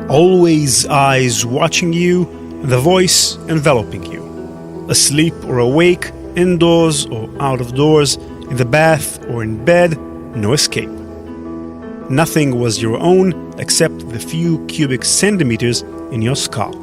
Always eyes watching you, the voice enveloping you. Asleep or awake, indoors or out of doors, in the bath or in bed, no escape. Nothing was your own except the few cubic centimeters in your skull.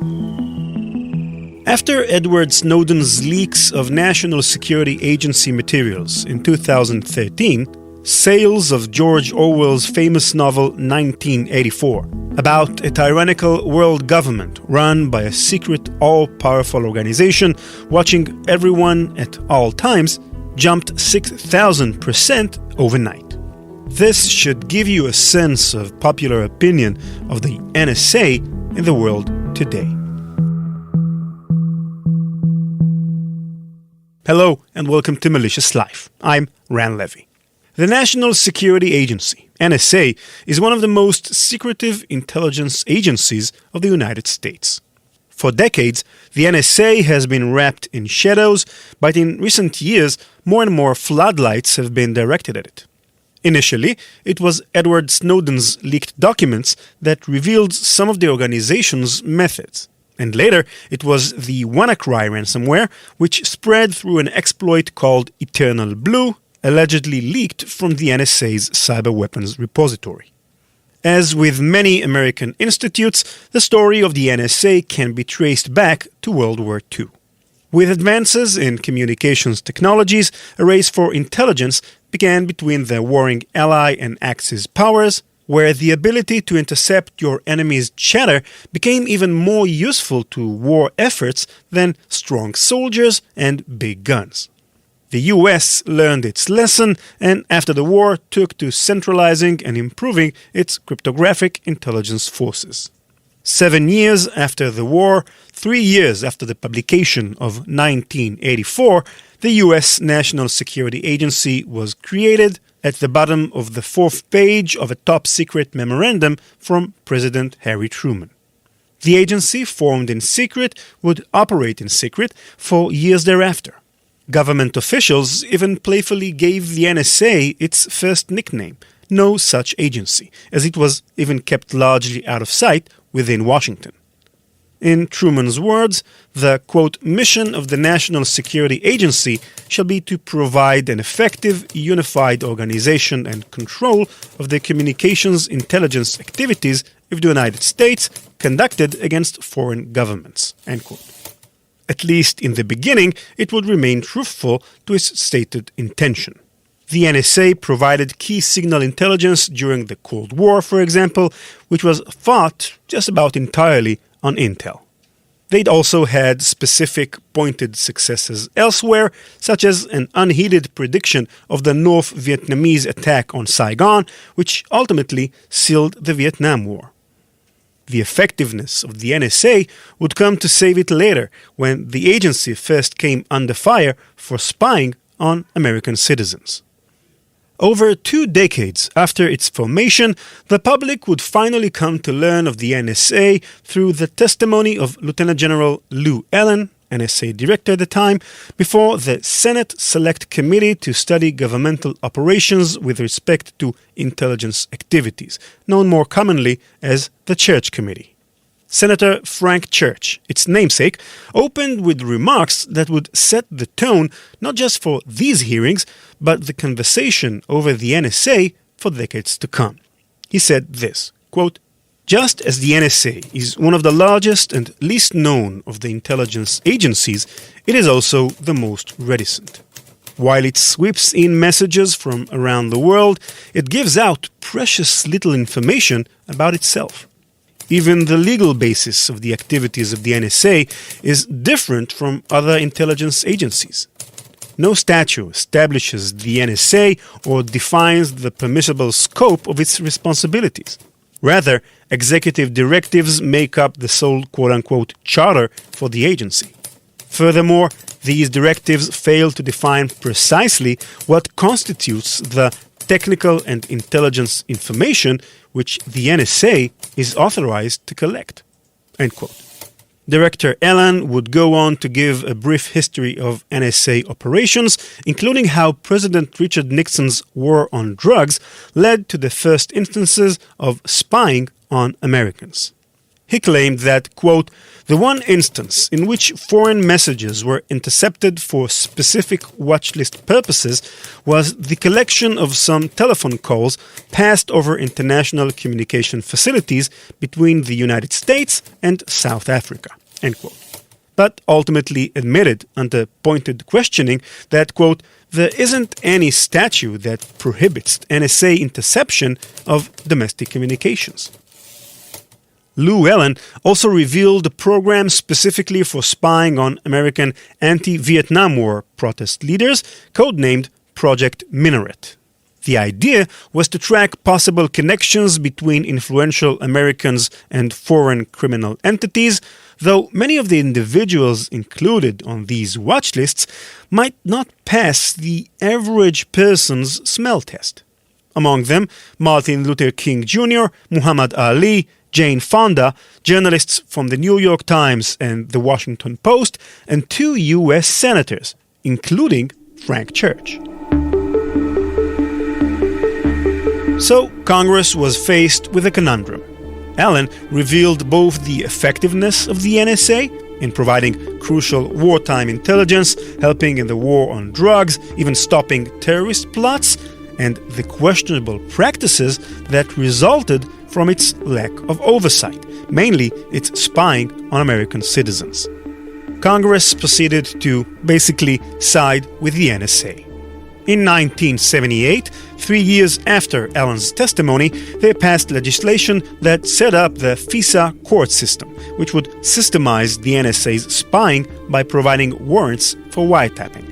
After Edward Snowden's leaks of National Security Agency materials in 2013, sales of George Orwell's famous novel 1984, about a tyrannical world government run by a secret, all-powerful organization watching everyone at all times, jumped 6,000% overnight. This should give you a sense of popular opinion of the NSA in the world today. Hello and welcome to Malicious Life. I'm Ran Levy. The National Security Agency, NSA, is one of the most secretive intelligence agencies of the United States. For decades, the NSA has been wrapped in shadows, but in recent years, more and more floodlights have been directed at it. Initially, it was Edward Snowden's leaked documents that revealed some of the organization's methods. And later, it was the WannaCry ransomware, which spread through an exploit called Eternal Blue, allegedly leaked from the NSA's cyber weapons repository. As with many American institutes, the story of the NSA can be traced back to World War II. With advances in communications technologies, a race for intelligence began between the warring Ally and Axis powers, where the ability to intercept your enemy's chatter became even more useful to war efforts than strong soldiers and big guns. The US learned its lesson and after the war took to centralizing and improving its cryptographic intelligence forces. 7 years after the war, 3 years after the publication of 1984, the US National Security Agency was created at the bottom of the 4th page of a top-secret memorandum from President Harry Truman. The agency, formed in secret, would operate in secret for years thereafter. Government officials even playfully gave the NSA its first nickname, No Such Agency, as it was even kept largely out of sight within Washington. In Truman's words, the, quote, mission of the National Security Agency shall be to provide an effective, unified organization and control of the communications intelligence activities of the United States conducted against foreign governments, end quote. At least in the beginning, it would remain truthful to its stated intention. The NSA provided key signal intelligence during the Cold War, for example, which was fought just about entirely on intel. They'd also had specific pointed successes elsewhere, such as an unheeded prediction of the North Vietnamese attack on Saigon, which ultimately sealed the Vietnam War. The effectiveness of the NSA would come to save it later, when the agency first came under fire for spying on American citizens. Over 2 decades after its formation, the public would finally come to learn of the NSA through the testimony of Lieutenant General Lou Allen, NSA director at the time, before the Senate Select Committee to Study Governmental Operations with Respect to Intelligence Activities, known more commonly as the Church Committee. Senator Frank Church, its namesake, opened with remarks that would set the tone not just for these hearings, but the conversation over the NSA for decades to come. He said this, quote, just as the NSA is one of the largest and least known of the intelligence agencies, it is also the most reticent. While it sweeps in messages from around the world, it gives out precious little information about itself. Even the legal basis of the activities of the NSA is different from other intelligence agencies. No statute establishes the NSA or defines the permissible scope of its responsibilities. Rather, executive directives make up the sole quote-unquote charter for the agency. Furthermore, these directives fail to define precisely what constitutes the technical and intelligence information which the NSA is authorized to collect. End quote. Director Allen would go on to give a brief history of NSA operations, including how President Richard Nixon's war on drugs led to the first instances of spying on Americans. He claimed that, quote, "the one instance in which foreign messages were intercepted for specific watchlist purposes was the collection of some telephone calls passed over international communication facilities between the United States and South Africa," end quote. But ultimately admitted under pointed questioning that, quote, "there isn't any statute that prohibits NSA interception of domestic communications." Lou Allen also revealed a program specifically for spying on American anti-Vietnam War protest leaders, codenamed Project Minaret. The idea was to track possible connections between influential Americans and foreign criminal entities, though many of the individuals included on these watch lists might not pass the average person's smell test. Among them, Martin Luther King Jr., Muhammad Ali, Jane Fonda, journalists from the New York Times and the Washington Post, and 2 U.S. senators, including Frank Church. So Congress was faced with a conundrum. Allen revealed both the effectiveness of the NSA in providing crucial wartime intelligence, helping in the war on drugs, even stopping terrorist plots, and the questionable practices that resulted from its lack of oversight, mainly its spying on American citizens. Congress proceeded to basically side with the NSA. In 1978, 3 years after Allen's testimony, they passed legislation that set up the FISA court system, which would systemize the NSA's spying by providing warrants for wiretapping.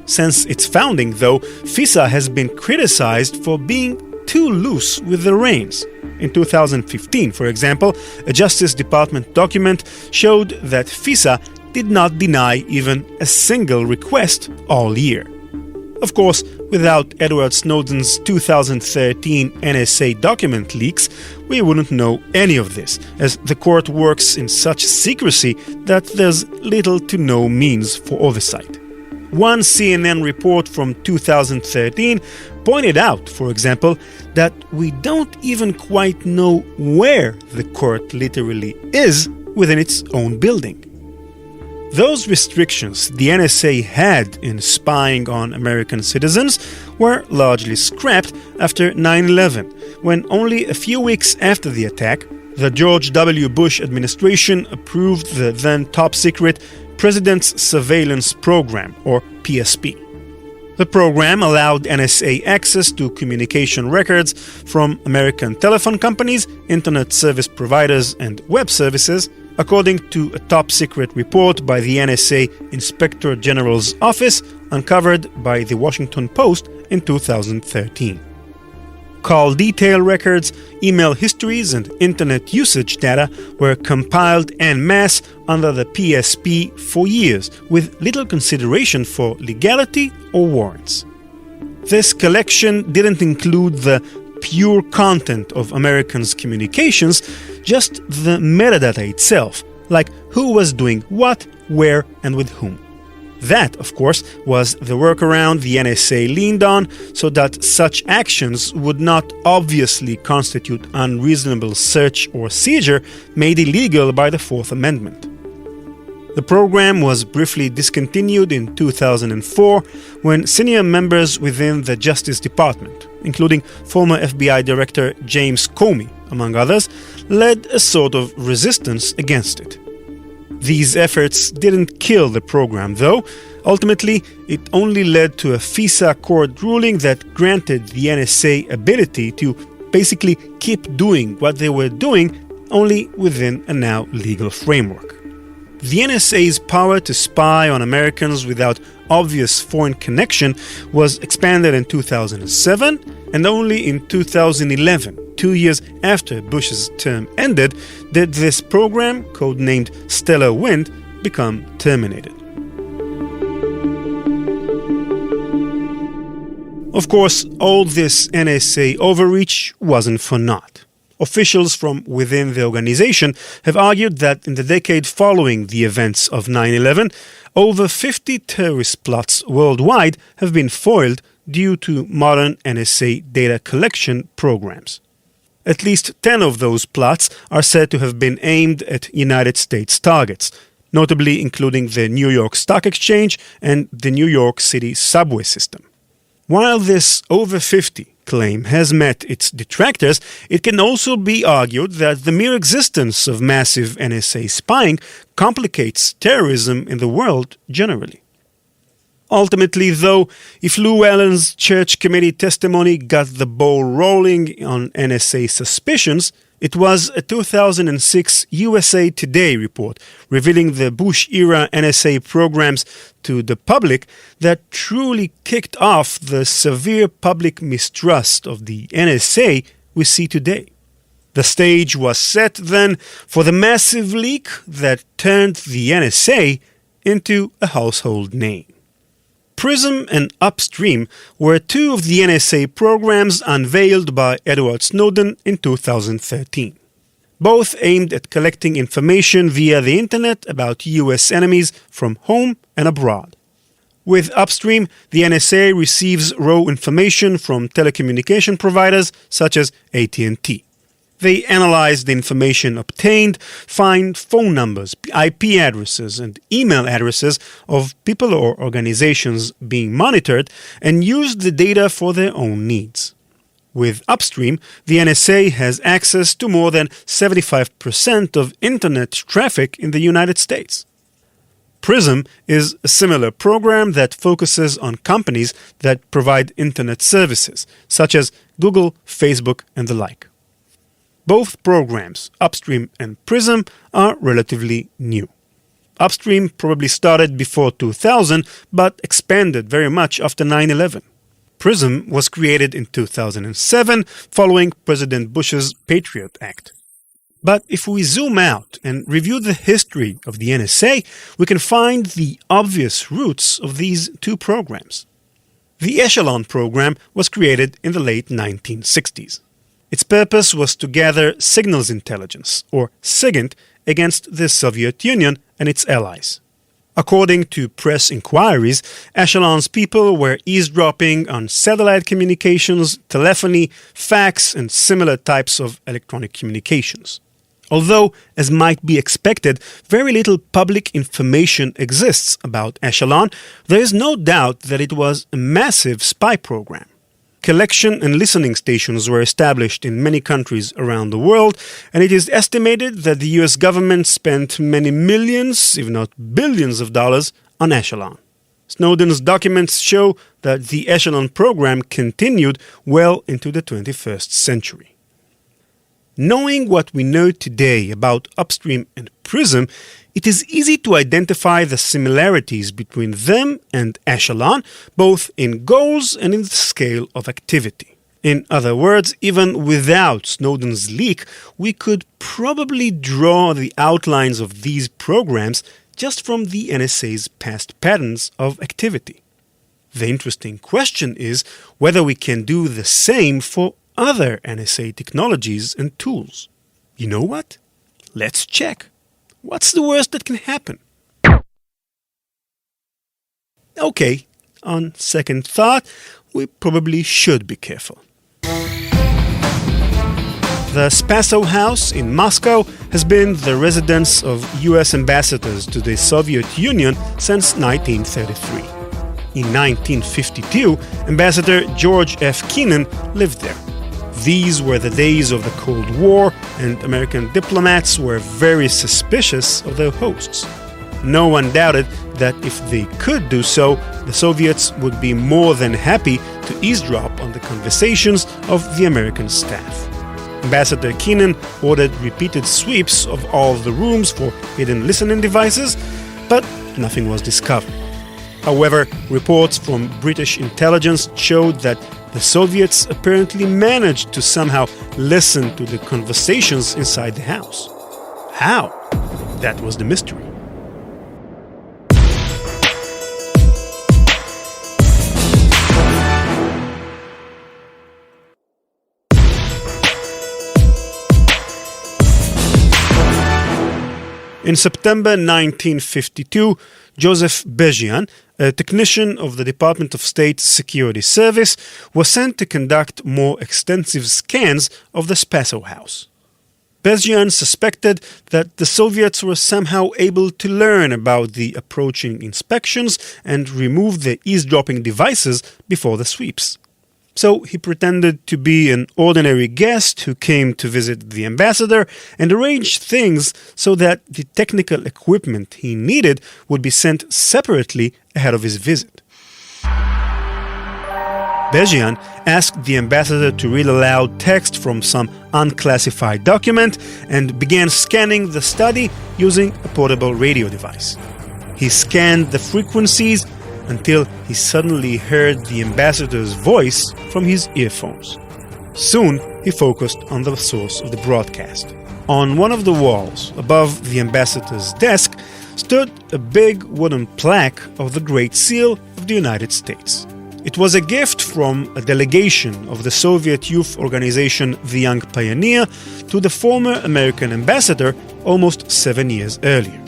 Since its founding, though, FISA has been criticized for being too loose with the reins. In 2015, for example, a Justice Department document showed that FISA did not deny even a single request all year. Of course, without Edward Snowden's 2013 NSA document leaks, we wouldn't know any of this, as the court works in such secrecy that there's little to no means for oversight. One CNN report from 2013 pointed out, for example, that we don't even quite know where the court literally is within its own building. Those restrictions the NSA had in spying on American citizens were largely scrapped after 9/11, when only a few weeks after the attack, the George W. Bush administration approved the then top-secret President's Surveillance Program, or PSP. The program allowed NSA access to communication records from American telephone companies, internet service providers, and web services, according to a top-secret report by the NSA Inspector General's office uncovered by the Washington Post in 2013. Call detail records, email histories, and internet usage data were compiled en masse under the PSP for years, with little consideration for legality or warrants. This collection didn't include the pure content of Americans' communications, just the metadata itself, like who was doing what, where, and with whom. That, of course, was the workaround the NSA leaned on so that such actions would not obviously constitute unreasonable search or seizure made illegal by the Fourth Amendment. The program was briefly discontinued in 2004 when senior members within the Justice Department, including former FBI Director James Comey, among others, led a sort of resistance against it. These efforts didn't kill the program, though. Ultimately, it only led to a FISA court ruling that granted the NSA ability to basically keep doing what they were doing, only within a now legal framework. The NSA's power to spy on Americans without obvious foreign connection was expanded in 2007, and only in 2011, 2 years after Bush's term ended, did this program, codenamed Stellar Wind, become terminated. Of course, all this NSA overreach wasn't for naught. Officials from within the organization have argued that in the decade following the events of 9/11, over 50 terrorist plots worldwide have been foiled due to modern NSA data collection programs. At least 10 of those plots are said to have been aimed at United States targets, notably including the New York Stock Exchange and the New York City subway system. While this over 50 claim has met its detractors, it can also be argued that the mere existence of massive NSA spying complicates terrorism in the world generally. Ultimately, though, if Lou Allen's Church Committee testimony got the ball rolling on NSA suspicions, it was a 2006 USA Today report revealing the Bush-era NSA programs to the public that truly kicked off the severe public mistrust of the NSA we see today. The stage was set then for the massive leak that turned the NSA into a household name. PRISM and Upstream were two of the NSA programs unveiled by Edward Snowden in 2013. Both aimed at collecting information via the internet about US enemies from home and abroad. With Upstream, the NSA receives raw information from telecommunication providers such as AT&T. They analyze the information obtained, find phone numbers, IP addresses, and email addresses of people or organizations being monitored and use the data for their own needs. With Upstream, the NSA has access to more than 75% of internet traffic in the United States. PRISM is a similar program that focuses on companies that provide internet services, such as Google, Facebook, and the like. Both programs, Upstream and PRISM, are relatively new. Upstream probably started before 2000, but expanded very much after 9/11. PRISM was created in 2007 following President Bush's Patriot Act. But if we zoom out and review the history of the NSA, we can find the obvious roots of these two programs. The Echelon program was created in the late 1960s. Its purpose was to gather signals intelligence, or SIGINT, against the Soviet Union and its allies. According to press inquiries, Echelon's people were eavesdropping on satellite communications, telephony, fax, and similar types of electronic communications. Although, as might be expected, very little public information exists about Echelon, there is no doubt that it was a massive spy program. Collection and listening stations were established in many countries around the world, and it is estimated that the US government spent many millions, if not billions of dollars on Echelon. Snowden's documents show that the Echelon program continued well into the 21st century. Knowing what we know today about Upstream and PRISM, it is easy to identify the similarities between them and Echelon, both in goals and in the scale of activity. In other words, even without Snowden's leak, we could probably draw the outlines of these programs just from the NSA's past patterns of activity. The interesting question is whether we can do the same for other NSA technologies and tools. You know what? Let's check. What's the worst that can happen? Okay, on second thought, we probably should be careful. The Spaso House in Moscow has been the residence of US ambassadors to the Soviet Union since 1933. In 1952, Ambassador George F. Kennan lived there. These were the days of the Cold War, and American diplomats were very suspicious of their hosts. No one doubted that if they could do so, the Soviets would be more than happy to eavesdrop on the conversations of the American staff. Ambassador Kennan ordered repeated sweeps of all the rooms for hidden listening devices, but nothing was discovered. However, reports from British intelligence showed that the Soviets apparently managed to somehow listen to the conversations inside the house. How? That was the mystery. In September 1952, Joseph Bejian, a technician of the Department of State Security Service, was sent to conduct more extensive scans of the Spaso house. Bejian suspected that the Soviets were somehow able to learn about the approaching inspections and remove the eavesdropping devices before the sweeps. So he pretended to be an ordinary guest who came to visit the ambassador and arranged things so that the technical equipment he needed would be sent separately ahead of his visit. Bejian asked the ambassador to read aloud text from some unclassified document and began scanning the study using a portable radio device. He scanned the frequencies until he suddenly heard the ambassador's voice from his earphones. Soon, he focused on the source of the broadcast. On one of the walls, above the ambassador's desk, stood a big wooden plaque of the Great Seal of the United States. It was a gift from a delegation of the Soviet youth organization The Young Pioneer to the former American ambassador almost 7 years earlier.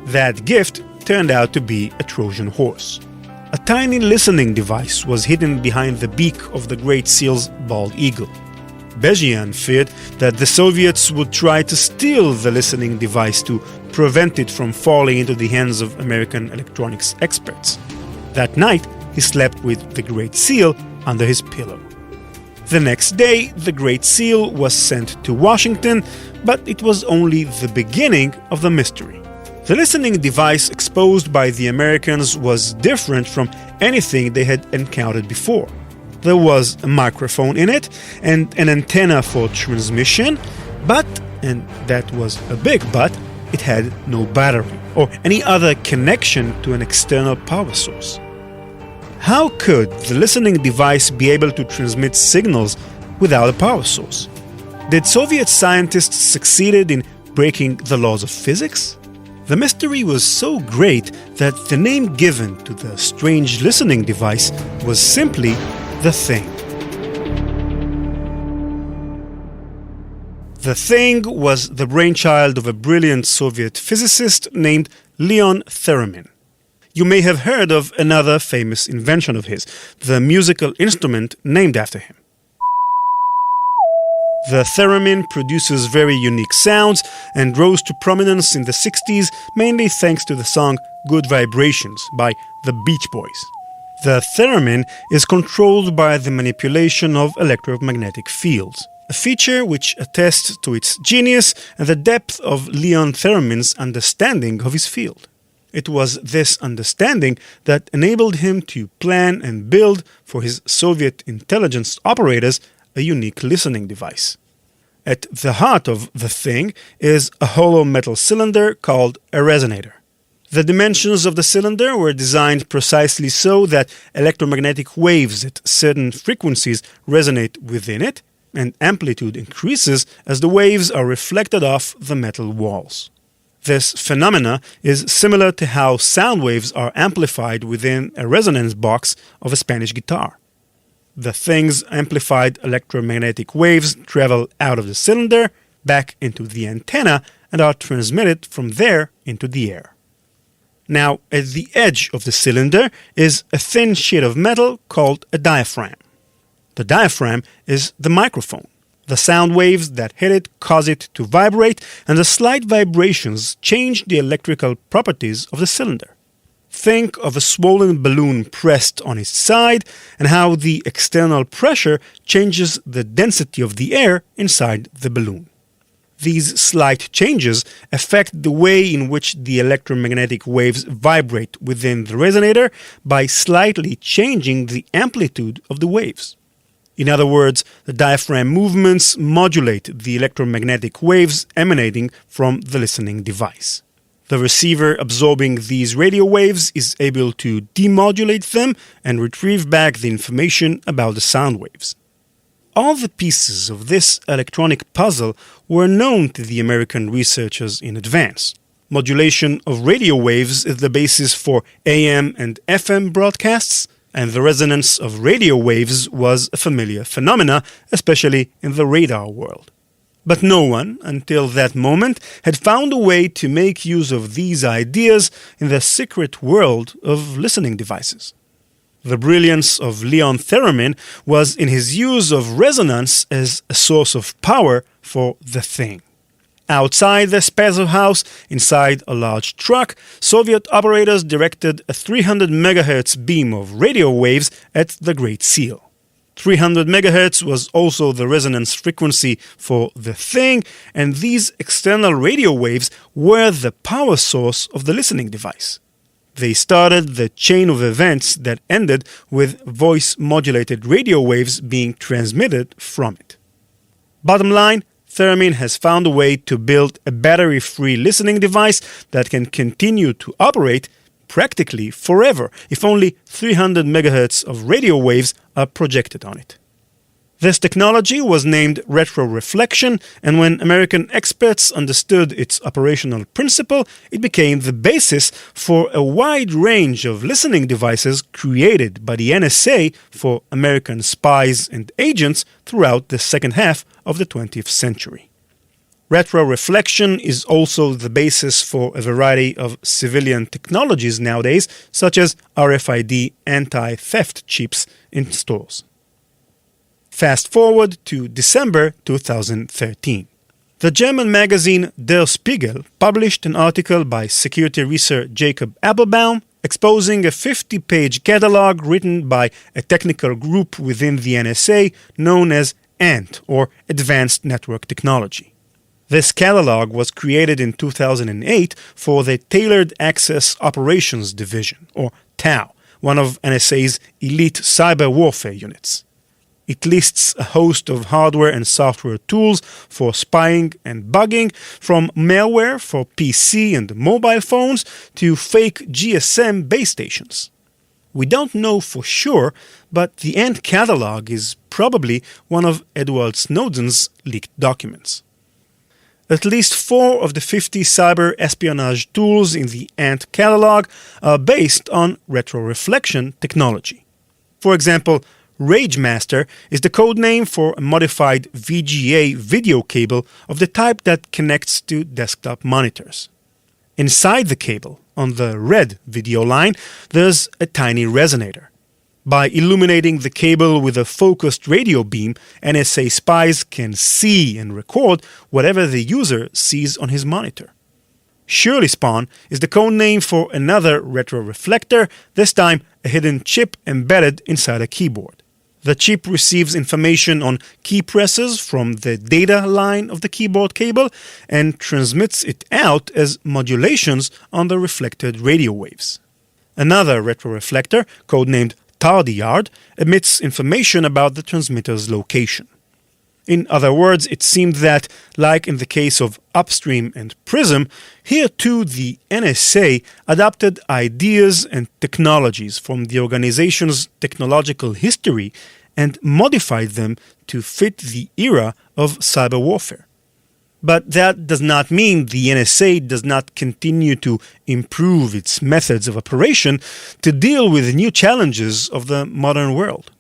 That gift turned out to be a Trojan horse. A tiny listening device was hidden behind the beak of the Great Seal's bald eagle. Bejian feared that the Soviets would try to steal the listening device to prevent it from falling into the hands of American electronics experts. That night, he slept with the Great Seal under his pillow. The next day, the Great Seal was sent to Washington, but it was only the beginning of the mystery. The listening device exposed by the Americans was different from anything they had encountered before. There was a microphone in it and an antenna for transmission, but, and that was a big but, it had no battery or any other connection to an external power source. How could the listening device be able to transmit signals without a power source? Did Soviet scientists succeed in breaking the laws of physics? The mystery was so great that the name given to the strange listening device was simply the Thing. The Thing was the brainchild of a brilliant Soviet physicist named Leon Theremin. You may have heard of another famous invention of his, the musical instrument named after him. The theremin produces very unique sounds and rose to prominence in the 60s mainly thanks to the song Good Vibrations by the Beach Boys. The theremin is controlled by the manipulation of electromagnetic fields, a feature which attests to its genius and the depth of Leon Theremin's understanding of his field. It was this understanding that enabled him to plan and build for his Soviet intelligence operators a unique listening device. At the heart of the Thing is a hollow metal cylinder called a resonator. The dimensions of the cylinder were designed precisely so that electromagnetic waves at certain frequencies resonate within it, and amplitude increases as the waves are reflected off the metal walls. This phenomena is similar to how sound waves are amplified within a resonance box of a Spanish guitar. The Thing's amplified electromagnetic waves travel out of the cylinder, back into the antenna, and are transmitted from there into the air. Now, at the edge of the cylinder is a thin sheet of metal called a diaphragm. The diaphragm is the microphone. The sound waves that hit it cause it to vibrate, and the slight vibrations change the electrical properties of the cylinder. Think of a swollen balloon pressed on its side and how the external pressure changes the density of the air inside the balloon. These slight changes affect the way in which the electromagnetic waves vibrate within the resonator by slightly changing the amplitude of the waves. In other words, the diaphragm movements modulate the electromagnetic waves emanating from the listening device. The receiver absorbing these radio waves is able to demodulate them and retrieve back the information about the sound waves. All the pieces of this electronic puzzle were known to the American researchers in advance. Modulation of radio waves is the basis for AM and FM broadcasts, and the resonance of radio waves was a familiar phenomena, especially in the radar world. But no one, until that moment, had found a way to make use of these ideas in the secret world of listening devices. The brilliance of Leon Theremin was in his use of resonance as a source of power for the thing. Outside the Spazo house, inside a large truck, Soviet operators directed a 300 MHz beam of radio waves at the Great Seal. 300 MHz was also the resonance frequency for the thing, and these external radio waves were the power source of the listening device. They started the chain of events that ended with voice-modulated radio waves being transmitted from it. Bottom line, Theremin has found a way to build a battery-free listening device that can continue to operate practically forever if only 300 MHz of radio waves are projected on it. This technology was named retroreflection, and when American experts understood its operational principle, it became the basis for a wide range of listening devices created by the NSA for American spies and agents throughout the second half of the 20th century. Retroreflection is also the basis for a variety of civilian technologies nowadays, such as RFID anti-theft chips in stores. Fast forward to December 2013. The German magazine Der Spiegel published an article by security researcher Jacob Appelbaum exposing a 50-page catalog written by a technical group within the NSA known as ANT, or Advanced Network Technology. This catalog was created in 2008 for the Tailored Access Operations Division, or TAO, one of NSA's elite cyber warfare units. It lists a host of hardware and software tools for spying and bugging, from malware for PC and mobile phones to fake GSM base stations. We don't know for sure, but the ANT catalog is probably one of Edward Snowden's leaked documents. At least 4 of the 50 cyber espionage tools in the ANT catalog are based on retroreflection technology. For example, RageMaster is the code name for a modified VGA video cable of the type that connects to desktop monitors. Inside the cable, on the red video line, there's a tiny resonator. By illuminating the cable with a focused radio beam, NSA spies can see and record whatever the user sees on his monitor. Surely Spawn is the code name for another retroreflector, this time a hidden chip embedded inside a keyboard. The chip receives information on key presses from the data line of the keyboard cable and transmits it out as modulations on the reflected radio waves. Another retroreflector, codenamed Tardyard, emits information about the transmitter's location. In other words, it seemed that, like in the case of Upstream and Prism, here too the NSA adopted ideas and technologies from the organization's technological history and modified them to fit the era of cyber warfare. But that does not mean the NSA does not continue to improve its methods of operation to deal with new challenges of the modern world.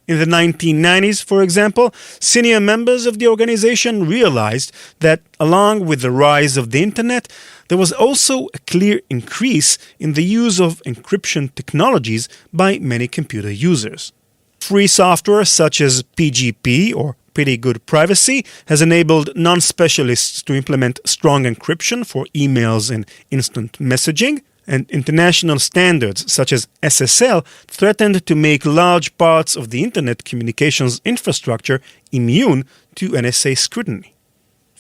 In the 1990s, for example, senior members of the organization realized that along with the rise of the Internet, there was also a clear increase in the use of encryption technologies by many computer users. Free software such as PGP, or Pretty Good Privacy, has enabled non-specialists to implement strong encryption for emails and instant messaging, and international standards such as SSL threatened to make large parts of the Internet communications infrastructure immune to NSA scrutiny.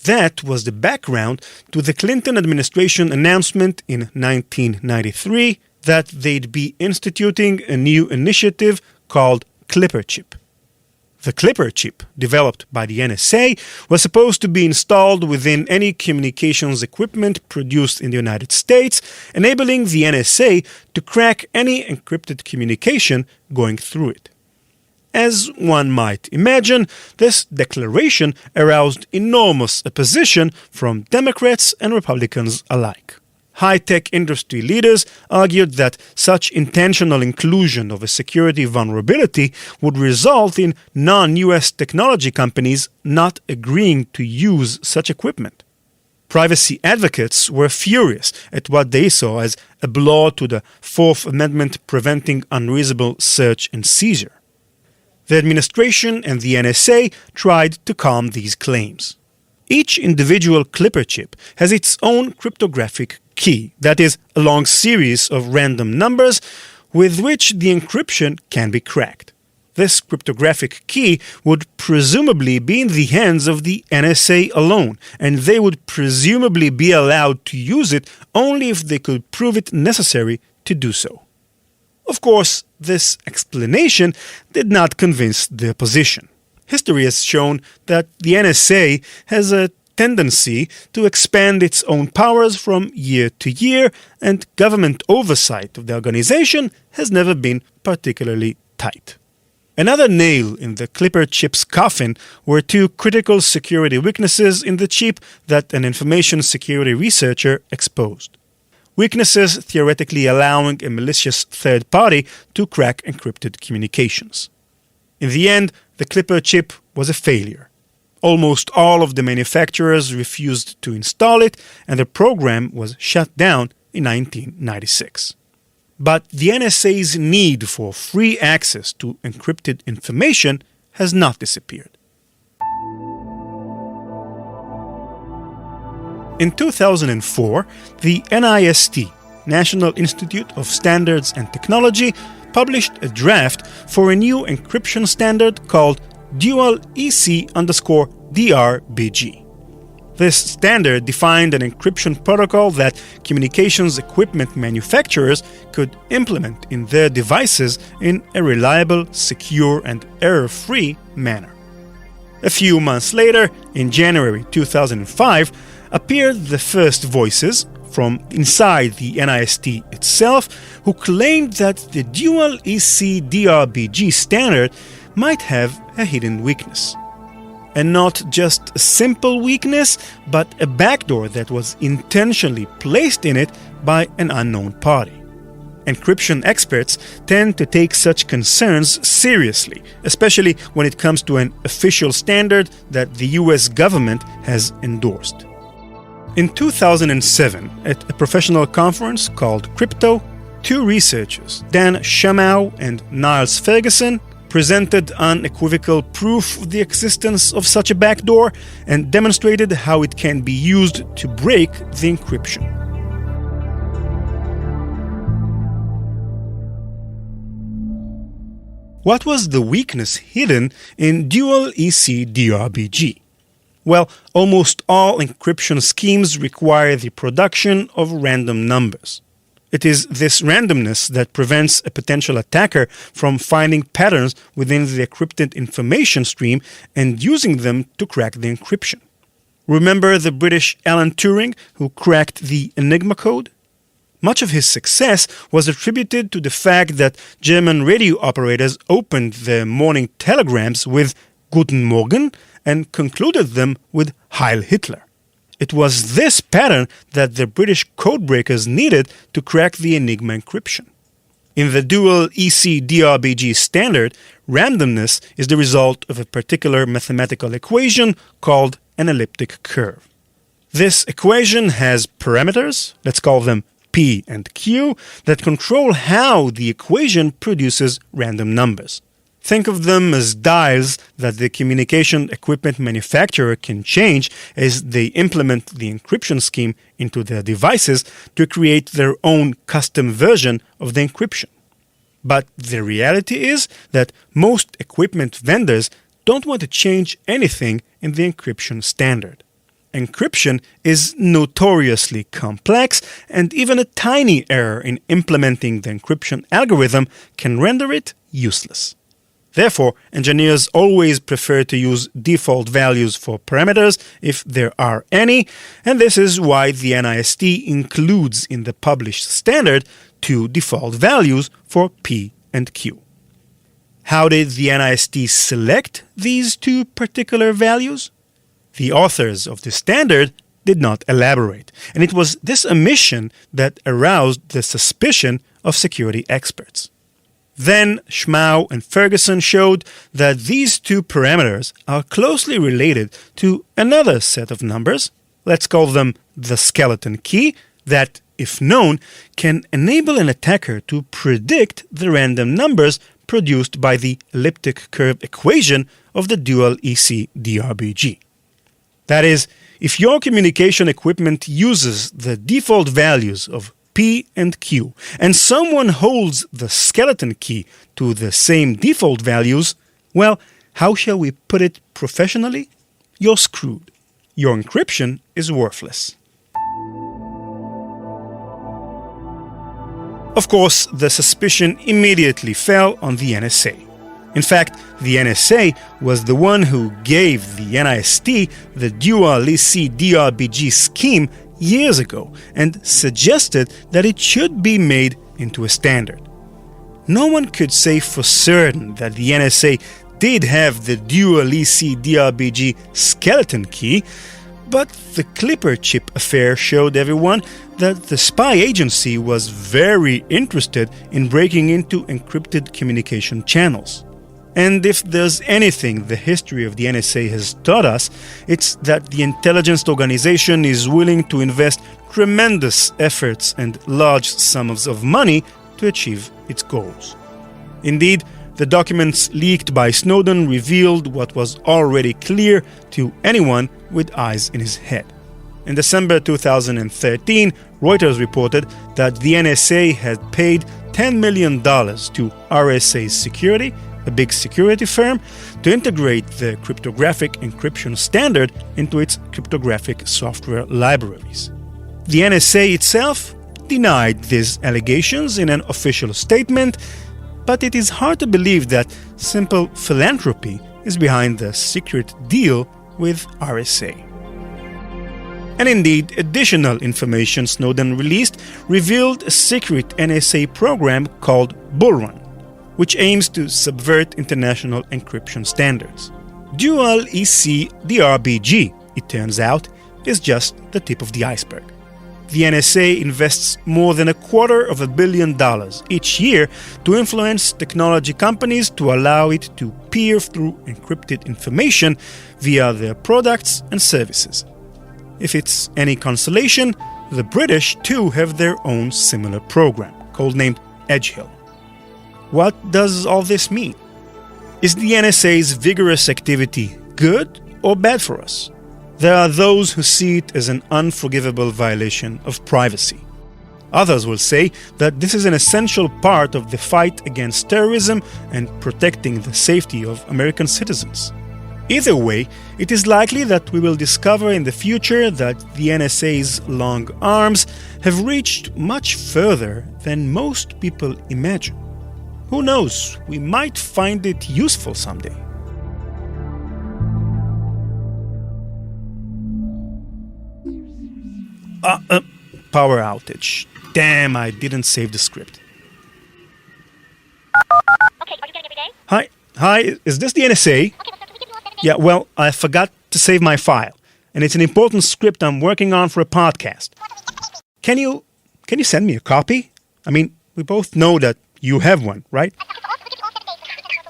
That was the background to the Clinton administration announcement in 1993 that they'd be instituting a new initiative called Clipper Chip. The Clipper chip, developed by the NSA, was supposed to be installed within any communications equipment produced in the United States, enabling the NSA to crack any encrypted communication going through it. As one might imagine, this declaration aroused enormous opposition from Democrats and Republicans alike. high-tech industry leaders argued that such intentional inclusion of a security vulnerability would result in non-US technology companies not agreeing to use such equipment. Privacy advocates were furious at what they saw as a blow to the Fourth Amendment preventing unreasonable search and seizure. The administration and the NSA tried to calm these claims. Each individual Clipper chip has its own cryptographic key, that is, a long series of random numbers with which the encryption can be cracked. This cryptographic key would presumably be in the hands of the NSA alone, and they would presumably be allowed to use it only if they could prove it necessary to do so. Of course, this explanation did not convince the opposition. History has shown that the NSA has a tendency to expand its own powers from year to year, and government oversight of the organization has never been particularly tight. Another nail in the Clipper chip's coffin were two critical security weaknesses in the chip that an information security researcher exposed. Weaknesses theoretically allowing a malicious third party to crack encrypted communications. In the end, the Clipper chip was a failure. Almost all of the manufacturers refused to install it, and the program was shut down in 1996. But the NSA's need for free access to encrypted information has not disappeared. In 2004, the NIST, National Institute of Standards and Technology, published a draft for a new encryption standard called Dual EC_DRBG. This standard defined an encryption protocol that communications equipment manufacturers could implement in their devices in a reliable, secure, and error-free manner. A few months later, in January 2005, appeared the first voices from inside the NIST itself who claimed that the Dual EC_DRBG standard might have a hidden weakness. And not just a simple weakness, but a backdoor that was intentionally placed in it by an unknown party. Encryption experts tend to take such concerns seriously, especially when it comes to an official standard that the US government has endorsed. In 2007, at a professional conference called Crypto, two researchers, Dan Shamau and Niles Ferguson, presented unequivocal proof of the existence of such a backdoor and demonstrated how it can be used to break the encryption. What was the weakness hidden in Dual EC_DRBG? Well, almost all encryption schemes require the production of random numbers. It is this randomness that prevents a potential attacker from finding patterns within the encrypted information stream and using them to crack the encryption. Remember the British Alan Turing who cracked the Enigma code? Much of his success was attributed to the fact that German radio operators opened their morning telegrams with Guten Morgen and concluded them with Heil Hitler. It was this pattern that the British codebreakers needed to crack the Enigma encryption. In the Dual EC_DRBG standard, randomness is the result of a particular mathematical equation called an elliptic curve. This equation has parameters, let's call them P and Q, that control how the equation produces random numbers. Think of them as dials that the communication equipment manufacturer can change as they implement the encryption scheme into their devices to create their own custom version of the encryption. But the reality is that most equipment vendors don't want to change anything in the encryption standard. Encryption is notoriously complex, and even a tiny error in implementing the encryption algorithm can render it useless. Therefore, engineers always prefer to use default values for parameters if there are any, and this is why the NIST includes in the published standard two default values for P and Q. How did the NIST select these two particular values? The authors of the standard did not elaborate, and it was this omission that aroused the suspicion of security experts. Then Schmau and Ferguson showed that these two parameters are closely related to another set of numbers, let's call them the skeleton key, that, if known, can enable an attacker to predict the random numbers produced by the elliptic curve equation of the dual EC DRBG. That is, if your communication equipment uses the default values of P and Q, and someone holds the skeleton key to the same default values, well, how shall we put it professionally? You're screwed. Your encryption is worthless. Of course, the suspicion immediately fell on the NSA. In fact, the NSA was the one who gave the NIST the dual EC DRBG scheme years ago and suggested that it should be made into a standard. No one could say for certain that the NSA did have the dual EC DRBG skeleton key, but the Clipper chip affair showed everyone that the spy agency was very interested in breaking into encrypted communication channels. And if there's anything the history of the NSA has taught us, it's that the intelligence organization is willing to invest tremendous efforts and large sums of money to achieve its goals. Indeed, the documents leaked by Snowden revealed what was already clear to anyone with eyes in his head. In December 2013, Reuters reported that the NSA had paid $10 million to RSA Security, a big security firm, to integrate the cryptographic encryption standard into its cryptographic software libraries. The NSA itself denied these allegations in an official statement, but it is hard to believe that simple philanthropy is behind the secret deal with RSA. And indeed, additional information Snowden released revealed a secret NSA program called Bull Run, which aims to subvert international encryption standards. Dual EC DRBG, it turns out, is just the tip of the iceberg. The NSA invests more than $250 million each year to influence technology companies to allow it to peer through encrypted information via their products and services. If it's any consolation, the British too have their own similar program, codenamed Edgehill. What does all this mean? Is the NSA's vigorous activity good or bad for us? There are those who see it as an unforgivable violation of privacy. Others will say that this is an essential part of the fight against terrorism and protecting the safety of American citizens. Either way, it is likely that we will discover in the future that the NSA's long arms have reached much further than most people imagine. Who knows, we might find it useful someday. Power outage. Damn, I didn't save the script. Okay, are you getting every day? Hi, is this the NSA? Okay, well, sir, can we give you a second? Yeah, well, I forgot to save my file, and it's an important script I'm working on for a podcast. Can you send me a copy? I mean, we both know that you have one, right?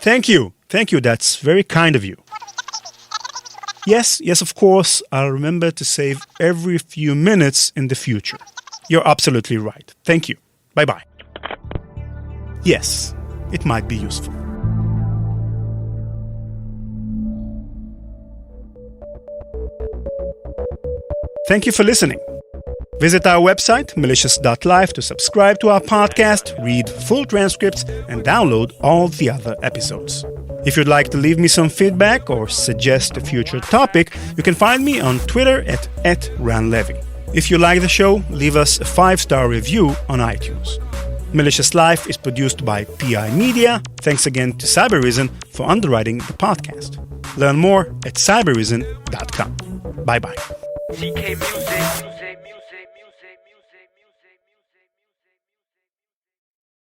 Thank you, that's very kind of you. Yes, of course, I'll remember to save every few minutes in the future. You're absolutely right. Thank you. Bye-bye. Yes, it might be useful. Thank you for listening. Visit our website, malicious.life, to subscribe to our podcast, read full transcripts, and download all the other episodes. If you'd like to leave me some feedback or suggest a future topic, you can find me on Twitter at @RanLevy. If you like the show, leave us a 5-star review on iTunes. Malicious Life is produced by PI Media. Thanks again to Cybereason for underwriting the podcast. Learn more at cybereason.com. Bye-bye. CK Music.